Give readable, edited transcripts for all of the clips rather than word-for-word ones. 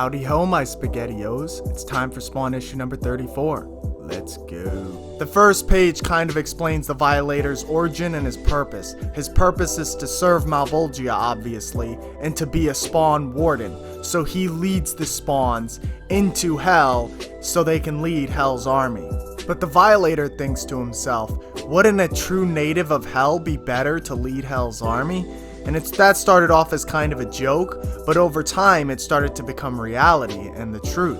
Howdy ho, my SpaghettiOs. It's time for Spawn issue number 34. Let's go. The first page kind of explains the Violator's origin and his purpose. His purpose is to serve Malebolgia, obviously, and to be a Spawn warden. So he leads the Spawns into Hell so they can lead Hell's army. But the Violator thinks to himself, wouldn't a true native of Hell be better to lead Hell's army? And that started off as kind of a joke, but over time it started to become reality and the truth.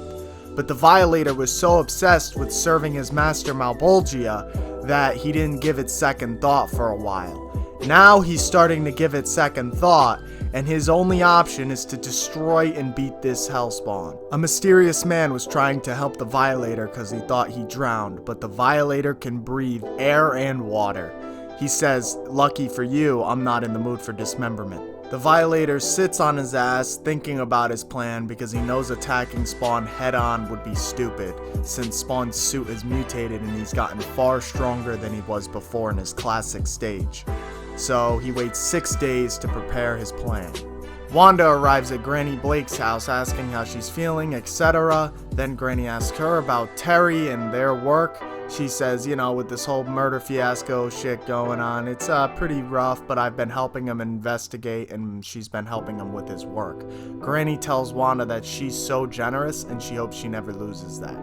But the Violator was so obsessed with serving his master Malebolgia that he didn't give it second thought for a while. Now he's starting to give it second thought, and his only option is to destroy and beat this Hellspawn. A mysterious man was trying to help the Violator because he thought he drowned, but the Violator can breathe air and water. He says, lucky for you, I'm not in the mood for dismemberment. The Violator sits on his ass thinking about his plan because he knows attacking Spawn head on would be stupid, since Spawn's suit is mutated and he's gotten far stronger than he was before in his classic stage. So he waits 6 days to prepare his plan. Wanda arrives at Granny Blake's house asking how she's feeling, etc. Then Granny asks her about Terry and their work. She says, you know, with this whole murder fiasco shit going on, it's pretty rough, but I've been helping him investigate and she's been helping him with his work. Granny tells Wanda that she's so generous and she hopes she never loses that.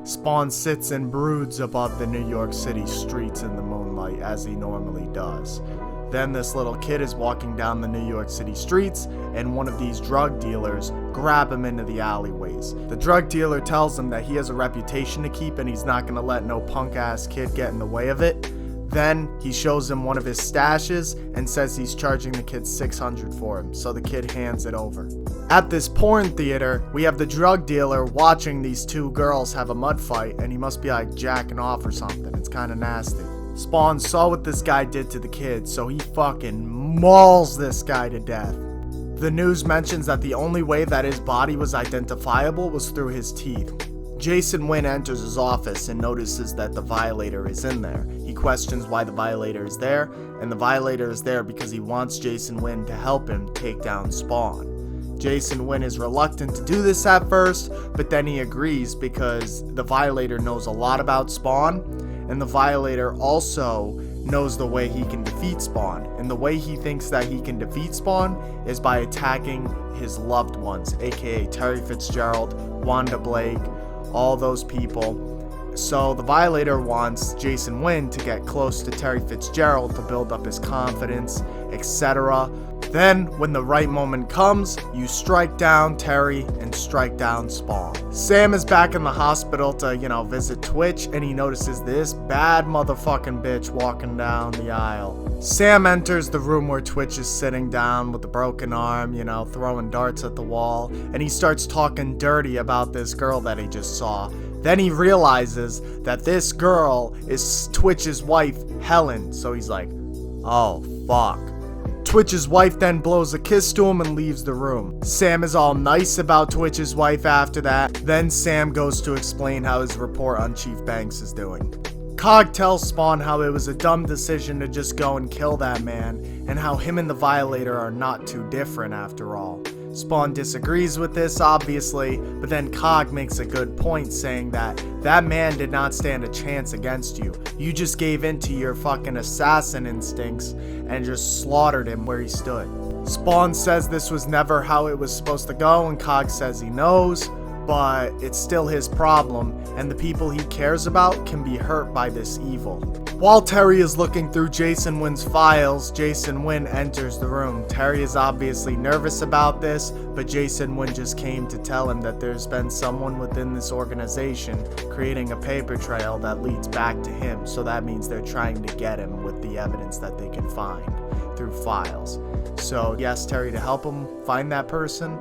Spawn sits and broods above the New York City streets in the moonlight as he normally does. Then this little kid is walking down the New York City streets and one of these drug dealers grab him into the alleyways. The drug dealer tells him that he has a reputation to keep and he's not gonna let no punk ass kid get in the way of it. Then he shows him one of his stashes and says he's charging the kid $600 for him, so the kid hands it over. At this porn theater, we have the drug dealer watching these two girls have a mud fight and he must be like jacking off or something. It's kinda nasty. Spawn saw what this guy did to the kid, so he fucking mauls this guy to death. The news mentions that the only way that his body was identifiable was through his teeth. Jason Wynn enters his office and notices that the Violator is in there. He questions why the Violator is there, and the Violator is there because he wants Jason Wynn to help him take down Spawn. Jason Wynn is reluctant to do this at first, but then he agrees because the Violator knows a lot about Spawn, and the Violator also knows the way he can defeat Spawn. And the way he thinks that he can defeat Spawn is by attacking his loved ones, aka Terry Fitzgerald, Wanda Blake, all those people. So the Violator wants Jason Wynn to get close to Terry Fitzgerald to build up his confidence, etc. Then, when the right moment comes, you strike down Terry and strike down Spawn. Sam is back in the hospital to, visit Twitch, and he notices this bad motherfucking bitch walking down the aisle. Sam enters the room where Twitch is sitting down with a broken arm, throwing darts at the wall, and he starts talking dirty about this girl that he just saw. Then he realizes that this girl is Twitch's wife, Helen, so he's like, oh, fuck. Twitch's wife then blows a kiss to him and leaves the room. Sam is all nice about Twitch's wife after that. Then Sam goes to explain how his report on Chief Banks is doing. Cog tells Spawn how it was a dumb decision to just go and kill that man, and how him and the Violator are not too different after all. Spawn disagrees with this, obviously, but then Cog makes a good point saying that man did not stand a chance against you. You just gave in to your fucking assassin instincts and just slaughtered him where he stood. Spawn says this was never how it was supposed to go, and Cog says he knows, but it's still his problem, and the people he cares about can be hurt by this evil. While Terry is looking through Jason Wynn's files, Jason Wynn enters the room. Terry is obviously nervous about this, but Jason Wynn just came to tell him that there's been someone within this organization creating a paper trail that leads back to him, so that means they're trying to get him with the evidence that they can find through files. So he asks Terry to help him find that person,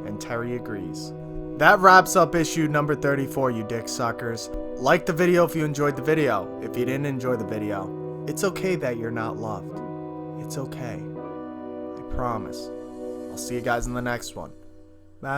and Terry agrees. That wraps up issue number 34, you dick suckers. Like the video if you enjoyed the video. If you didn't enjoy the video, it's okay that you're not loved. It's okay. I promise. I'll see you guys in the next one. Bye.